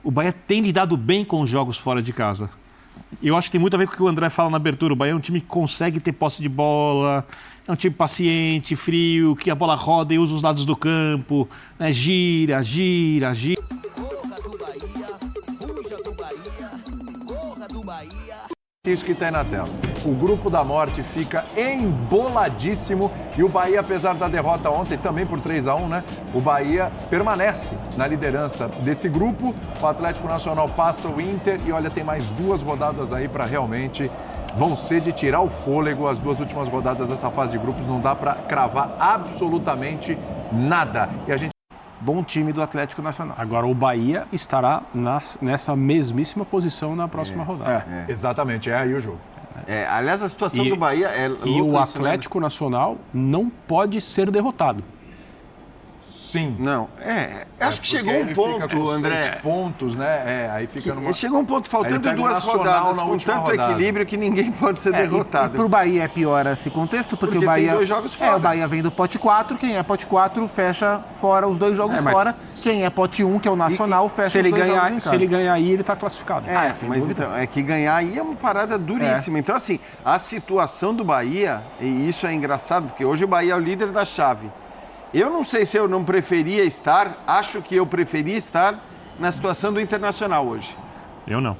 O Bahia tem lidado bem com os jogos fora de casa. Eu acho que tem muito a ver com o que o André fala na abertura. O Bahia é um time que consegue ter posse de bola, é um time paciente, frio, que a bola roda e usa os lados do campo, né? Gira. Isso que está aí na tela. O grupo da morte fica emboladíssimo e o Bahia, apesar da derrota ontem, também por 3-1, né? O Bahia permanece na liderança desse grupo. O Atlético Nacional passa o Inter e, olha, tem mais 2 rodadas aí para realmente... Vão ser de tirar o fôlego. As 2 últimas rodadas dessa fase de grupos não dá para cravar absolutamente nada. E a gente... Bom time do Atlético Nacional. Agora, o Bahia estará nessa mesmíssima posição na próxima rodada. Exatamente, é aí o jogo. Aliás, a situação do Bahia é louca. E o Atlético Nacional não pode ser derrotado. Sim. Não, acho que chegou um ponto, André. 6 pontos, né? Aí fica numa... Chegou um ponto, faltando 2 rodadas, com tanto equilíbrio que ninguém pode ser derrotado. E para o Bahia é pior esse contexto, porque o Bahia... tem 2 jogos fora. O Bahia vem do pote 4, quem é pote 4 fecha fora os 2 jogos fora. Quem é pote 1, que é o Nacional, fecha os 2 jogos em casa. Se ele ganhar aí, ele está classificado. Mas então, é que ganhar aí é uma parada duríssima. Então, assim, a situação do Bahia, e isso é engraçado, porque hoje o Bahia é o líder da chave. Eu não sei se eu não preferia estar, acho que eu preferia estar na situação do Internacional hoje. Eu não.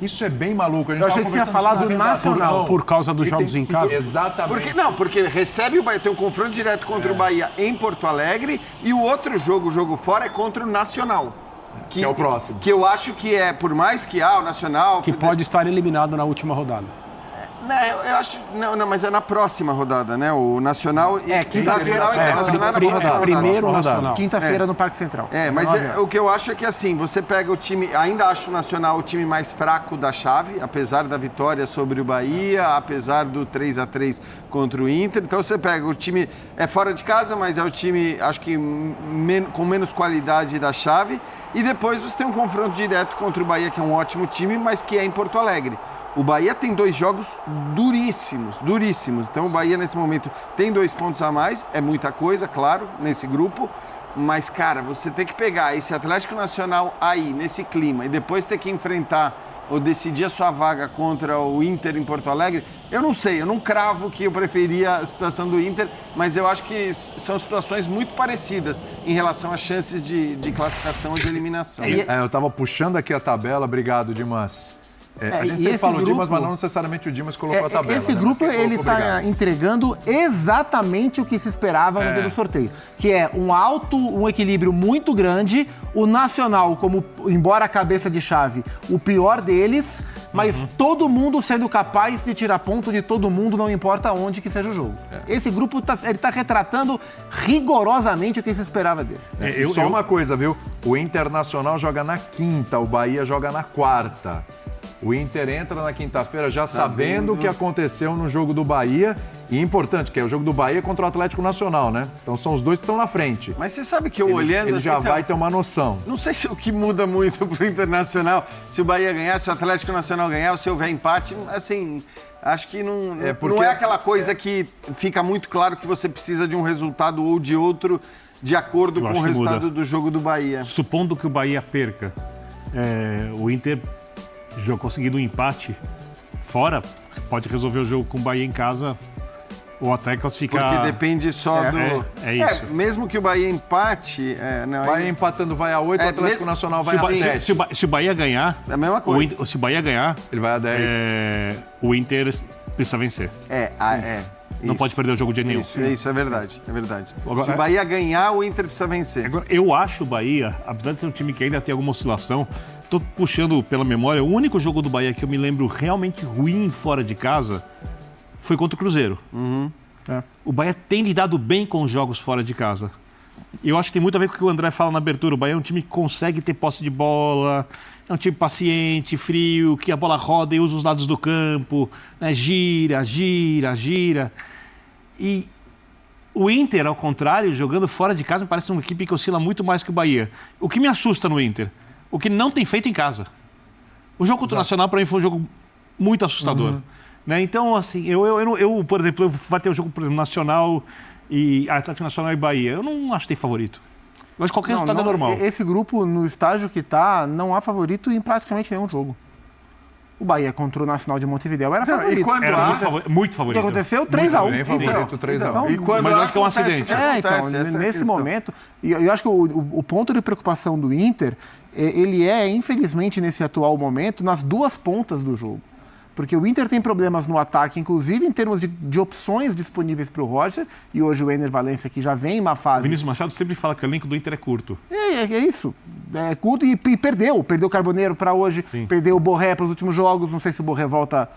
Isso é bem maluco. Eu achei que você ia falar do Nacional. Por causa dos jogos em casa? Exatamente. Porque recebe o Bahia, tem um confronto direto contra o Bahia em Porto Alegre e o outro jogo, o jogo fora, é contra o Nacional. Que é o próximo. Que eu acho que é, por mais que o Nacional... Que pode estar eliminado na última rodada. Eu acho... Não, mas é na próxima rodada, né? O Nacional... quinta-feira. Nacional e Internacional é na próxima rodada. Primeiro Nacional. Quinta-feira no Parque Central. Mas o que eu acho é que, assim, você pega o time... Ainda acho o Nacional o time mais fraco da chave, apesar da vitória sobre o Bahia, apesar do 3-3 contra o Inter. Então, você pega o time... É fora de casa, mas é o time, acho que, com menos qualidade da chave. E depois você tem um confronto direto contra o Bahia, que é um ótimo time, mas que é em Porto Alegre. O Bahia tem 2 jogos duríssimos. Então o Bahia nesse momento tem 2 pontos a mais, é muita coisa, claro, nesse grupo. Mas, cara, você tem que pegar esse Atlético Nacional aí, nesse clima, e depois ter que enfrentar ou decidir a sua vaga contra o Inter em Porto Alegre, eu não sei, eu não cravo que eu preferia a situação do Inter, mas eu acho que são situações muito parecidas em relação às chances de classificação ou de eliminação. Eu estava puxando aqui a tabela, obrigado, Dimas. A gente sempre fala o Dimas, mas não necessariamente o Dimas colocou a tabela. Esse grupo, ele está entregando exatamente o que se esperava no dia do sorteio. Que é um equilíbrio muito grande, o Nacional, como, embora a cabeça de chave, o pior deles, mas todo mundo sendo capaz de tirar ponto de todo mundo, não importa onde que seja o jogo. Esse grupo, ele tá retratando rigorosamente o que se esperava dele. Só uma coisa, viu? O Internacional joga na quinta, o Bahia joga na quarta. O Inter entra na quinta-feira já sabendo o que aconteceu no jogo do Bahia. E importante, que é o jogo do Bahia contra o Atlético Nacional, né? Então são os 2 que estão na frente. Mas você sabe que olhando... Ele já vai ter uma noção. Não sei se o que muda muito pro Internacional, se o Bahia ganhar, se o Atlético Nacional ganhar, ou se houver empate, assim... Acho que não é aquela coisa que fica muito claro que você precisa de um resultado ou de outro de acordo com o resultado do jogo do Bahia. Supondo que o Bahia perca, o Inter... conseguindo um empate fora, pode resolver o jogo com o Bahia em casa ou até classificar... Porque depende só do... É isso. Mesmo que o Bahia empate... O Bahia empatando vai a 8, o Atlético Nacional vai a 7. Se o Bahia ganhar... É a mesma coisa. Se o Bahia ganhar... Ele vai a 10. O Inter precisa vencer. Não pode perder o jogo de nenhum. Isso é verdade. Agora, se o Bahia ganhar, o Inter precisa vencer. Agora, eu acho o Bahia, apesar de ser um time que ainda tem alguma oscilação, tô puxando pela memória, o único jogo do Bahia que eu me lembro realmente ruim fora de casa foi contra o Cruzeiro. O Bahia tem lidado bem com os jogos fora de casa. Eu acho que tem muito a ver com o que o André fala na abertura. O Bahia é um time que consegue ter posse de bola, é um time paciente, frio, que a bola roda e usa os lados do campo, né? Gira. E o Inter, ao contrário, jogando fora de casa, me parece uma equipe que oscila muito mais que o Bahia. O que me assusta no Inter, o que não tem feito em casa. O jogo contra o Nacional, para mim, foi um jogo muito assustador. Né? Então, assim, eu, por exemplo, vai ter o jogo Nacional e Atlético Nacional e Bahia. Eu não acho que tem favorito. Mas qualquer resultado é normal. Esse grupo, no estágio que tá, não há favorito em praticamente nenhum jogo. O Bahia contra o Nacional de Montevidéu era favorito. E quando Era muito O favorito. que aconteceu? 3-1. Bem favorito, 3-1. E quando Mas eu acho que é um acontece acidente. o que acontece, Então, essa é a nesse questão. momento, e eu acho que o ponto de preocupação do Inter, ele infelizmente, nesse atual momento, nas duas pontas do jogo. Porque o Inter tem problemas no ataque, inclusive em termos de opções disponíveis para o Roger, e hoje o Ener Valencia, que já vem em uma O fase... Vinícius Machado sempre fala que o elenco do Inter é curto. É isso. É curto e perdeu. Perdeu o Carboneiro para hoje, perdeu o Borré para os últimos jogos. Não sei se o Borré volta